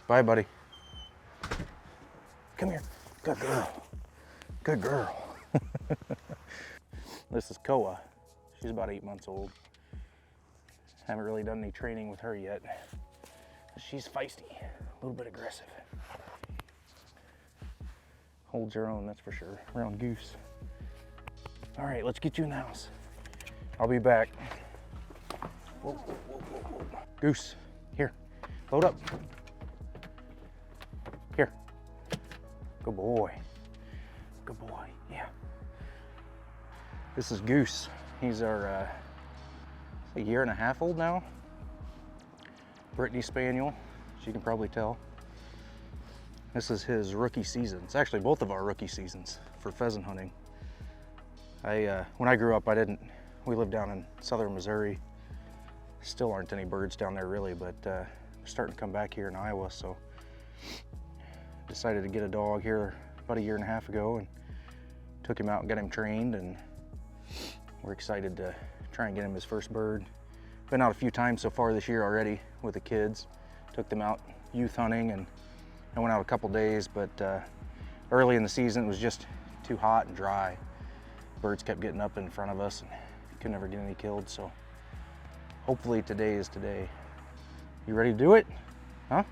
Bye, buddy. Come here. Good girl. Good girl. This is Koa. She's about 8 months old. Haven't really done any training with her yet. She's feisty, a little bit aggressive. Holds her own, that's for sure, around Goose. All right, let's get you in the house. I'll be back. Whoa, whoa, whoa, whoa, whoa. Goose, here, load up. Here, good boy, good boy, yeah. This is Goose. He's our, a 1.5 years old now. Brittany Spaniel, as you can probably tell. This is his rookie season. It's actually both of our rookie seasons for pheasant hunting. When I grew up, we lived down in southern Missouri. Still aren't any birds down there really, but they're starting to come back here in Iowa, so decided to get a dog here about 1.5 years ago and took him out and got him trained, and we're excited to try and get him his first bird. Been out a few times so far this year already with the kids. Took them out youth hunting, and I went out a couple days, but early in the season it was just too hot and dry. Birds kept getting up in front of us and could never get any killed, so hopefully today is today. You ready to do it? Huh?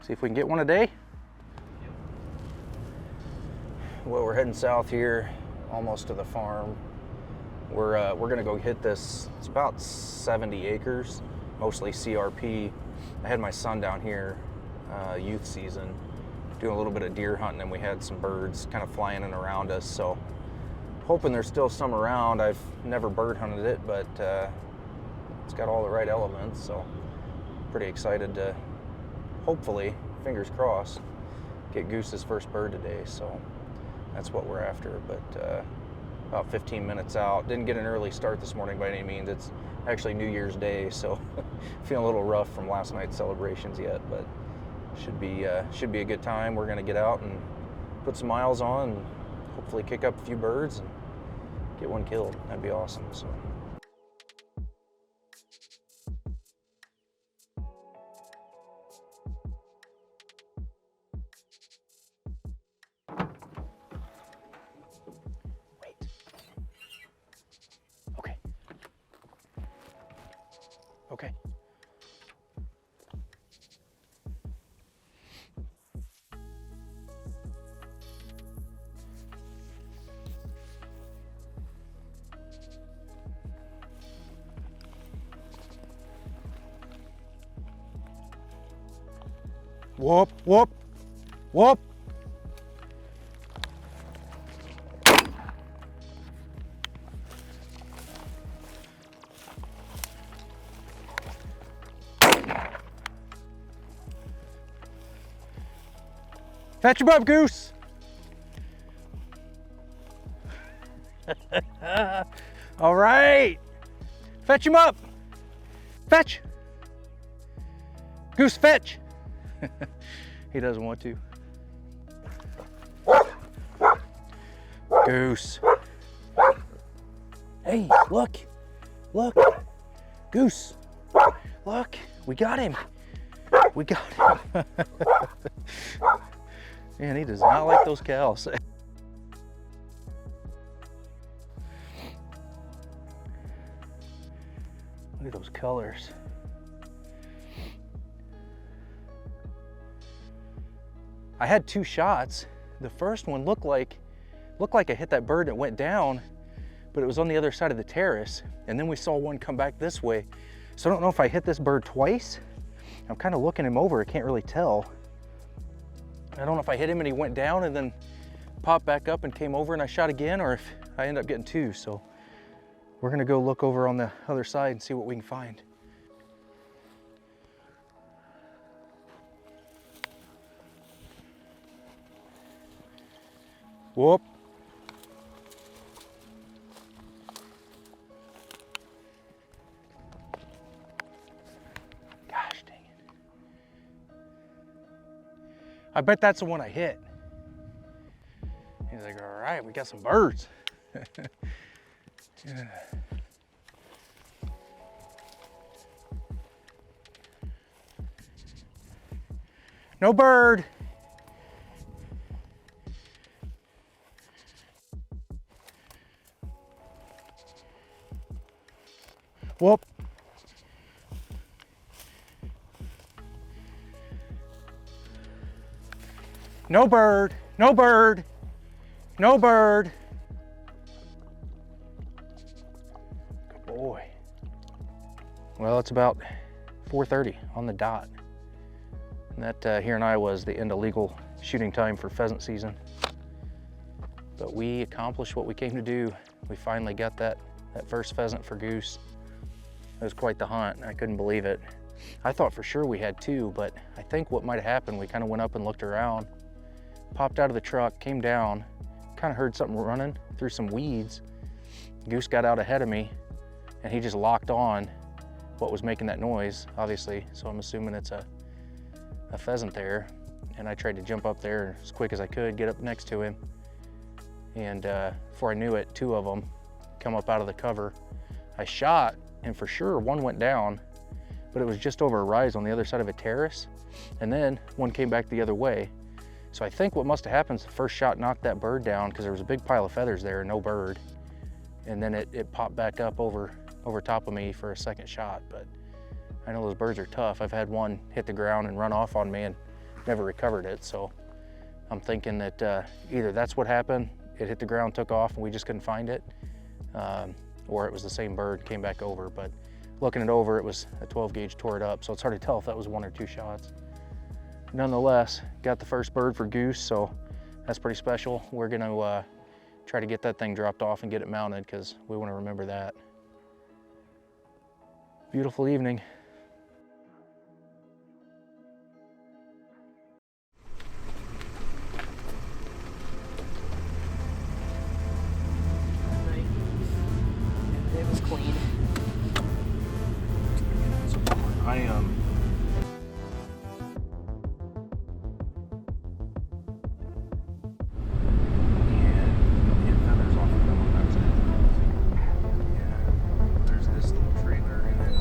See if we can get one a day? Well, we're heading south here, almost to the farm. We're gonna go hit this. It's about 70 acres, mostly CRP. I had my son down here, youth season, doing a little bit of deer hunting, and we had some birds kind of flying in around us. So hoping there's still some around. I've never bird hunted it, but it's got all the right elements. So pretty excited to hopefully, fingers crossed, get Goose's first bird today. So that's what we're after. But about 15 minutes out. Didn't get an early start this morning by any means. It's actually New Year's Day, so feeling a little rough from last night's celebrations yet, but should be a good time. We're gonna get out and put some miles on and hopefully kick up a few birds and get one killed. That'd be awesome. So. Okay. Whoop, whoop, whoop. Fetch him up, Goose. All right. Fetch him up. Fetch. Goose, fetch. He doesn't want to. Goose. Hey, look. Look. Goose. Look. We got him. We got him. Man, he does not like those cows. Look at those colors. I had 2 shots. The first one looked like I hit that bird and it went down, but it was on the other side of the terrace. And then we saw one come back this way. So I don't know if I hit this bird twice. I'm kind of looking him over. I can't really tell. I don't know if I hit him and he went down and then popped back up and came over and I shot again, or if I end up getting 2. So we're gonna go look over on the other side and see what we can find. Whoop. Gosh dang it. I bet that's the one I hit. He's like, all right, we got some birds. Yeah. No bird. Whoop. No bird, no bird, no bird. Good boy. Well, it's about 4:30 on the dot. And that here in Iowa is the end of legal shooting time for pheasant season. But we accomplished what we came to do. We finally got that first pheasant for Goose. It was quite the hunt. I couldn't believe it. I thought for sure we had two, but I think what might have happened, we kind of went up and looked around, popped out of the truck, came down, kind of heard something running through some weeds. Goose got out ahead of me and he just locked on what was making that noise, obviously. So I'm assuming it's a pheasant there. And I tried to jump up there as quick as I could, get up next to him. And before I knew it, two of them come up out of the cover. I shot, and for sure one went down, but it was just over a rise on the other side of a terrace. And then one came back the other way. So I think what must have happened is the first shot knocked that bird down because there was a big pile of feathers there and no bird. And then it popped back up over top of me for a second shot. But I know those birds are tough. I've had one hit the ground and run off on me and never recovered it. So I'm thinking that either that's what happened, it hit the ground, took off, and we just couldn't find it, or it was the same bird, came back over. But looking it over, it was a 12 gauge, tore it up, so it's hard to tell if that was one or two shots. Nonetheless, got the first bird for Goose, so that's pretty special. We're gonna try to get that thing dropped off and get it mounted because we want to remember that. Beautiful evening. It was clean. There's this little trailer and then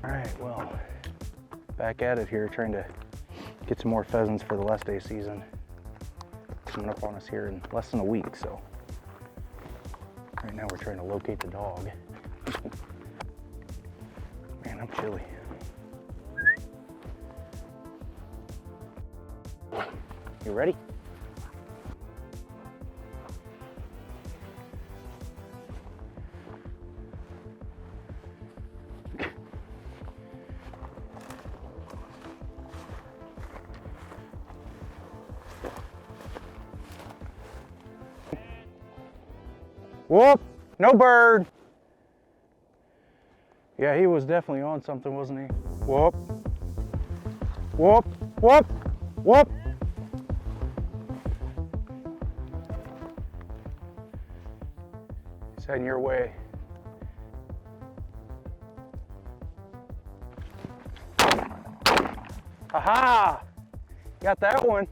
all right, well, back at it here, trying to get some more pheasants for the last day season. Coming up on us here in less than a week, so right now we're trying to locate the dog. Man, I'm chilly. You ready? Whoop, no bird. Yeah, he was definitely on something, wasn't he? Whoop, whoop, whoop, whoop. He's heading your way. Aha! Got that one.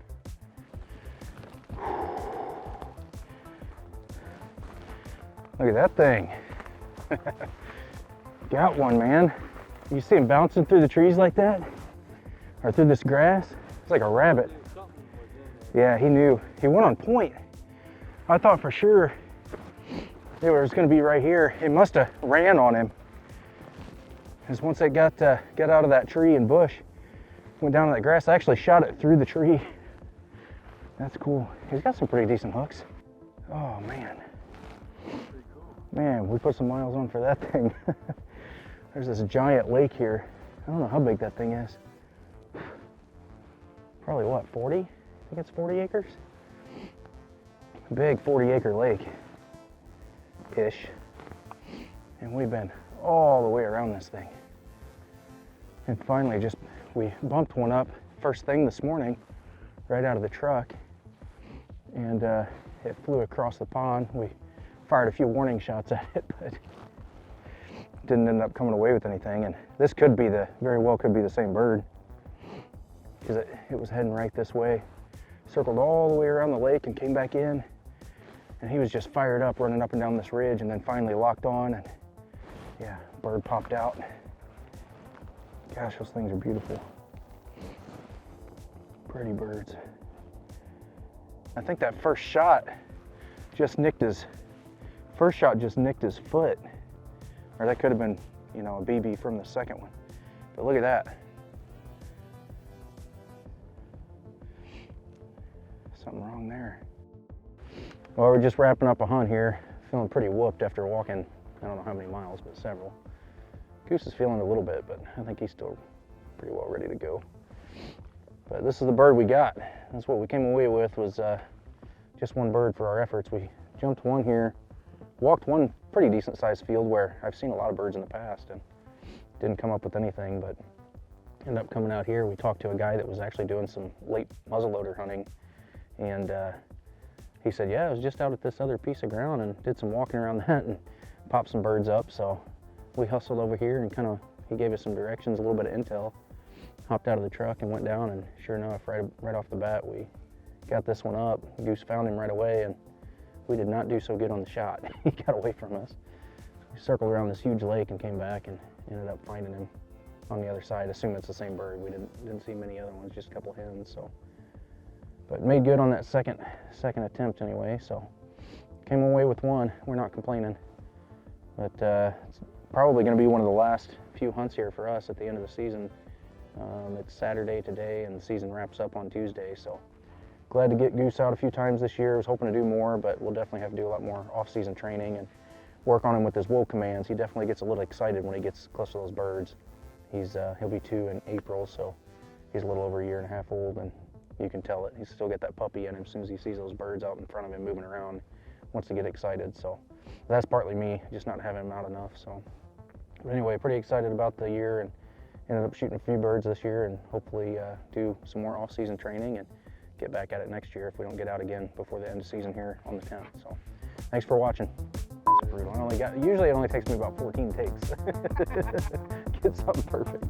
Look at that thing. Got one, man. You see him bouncing through the trees like that? Or through this grass? It's like a rabbit. Yeah, he knew. He went on point. I thought for sure it was gonna be right here. It must have ran on him. Because once it got out of that tree and bush, went down to that grass, I actually shot it through the tree. That's cool. He's got some pretty decent hooks. Oh, man. Man, we put some miles on for that thing. There's this giant lake here. I don't know how big that thing is. Probably what, 40? I think it's 40 acres? Big 40-acre lake-ish. And we've been all the way around this thing. And finally we bumped one up first thing this morning, right out of the truck. And it flew across the pond. We fired a few warning shots at it, but didn't end up coming away with anything. And this could be very well could be the same bird, because it was heading right this way, circled all the way around the lake and came back in. And he was just fired up running up and down this ridge, and then finally locked on, and yeah, bird popped out. Gosh, those things are beautiful. Pretty birds. I think that first shot just nicked his foot. Or that could have been, you know, a BB from the second one. But look at that. Something wrong there. Well, we're just wrapping up a hunt here. Feeling pretty whooped after walking, I don't know how many miles, but several. Goose is feeling a little bit, but I think he's still pretty well ready to go. But this is the bird we got. That's what we came away with, was just one bird for our efforts. We jumped one here, walked one pretty decent sized field where I've seen a lot of birds in the past and didn't come up with anything, but ended up coming out here. We talked to a guy that was actually doing some late muzzleloader hunting, and he said, yeah, I was just out at this other piece of ground and did some walking around that and popped some birds up. So we hustled over here and he gave us some directions, a little bit of intel, hopped out of the truck and went down, and sure enough, right off the bat, we got this one up. Goose found him right away, and we did not do so good on the shot. He got away from us. We circled around this huge lake and came back and ended up finding him on the other side. Assume it's the same bird. We didn't see many other ones, just a couple hens. So, but made good on that second attempt anyway. So came away with one. We're not complaining. But it's probably going to be one of the last few hunts here for us at the end of the season. It's Saturday today, and the season wraps up on Tuesday. So glad to get Goose out a few times this year. I was hoping to do more, but we'll definitely have to do a lot more off-season training and work on him with his wool commands. He definitely gets a little excited when he gets close to those birds. He'll be 2 in April, so he's a little over a year and a half old, and you can tell it. He's still got that puppy in him. As soon as he sees those birds out in front of him moving around, wants to get excited. So that's partly me, just not having him out enough. So, but anyway, pretty excited about the year, and ended up shooting a few birds this year, and hopefully do some more off-season training and get back at it next year if we don't get out again before the end of season here on the 10th. So thanks for watching. That's brutal. Usually it only takes me about 14 takes. Get something perfect.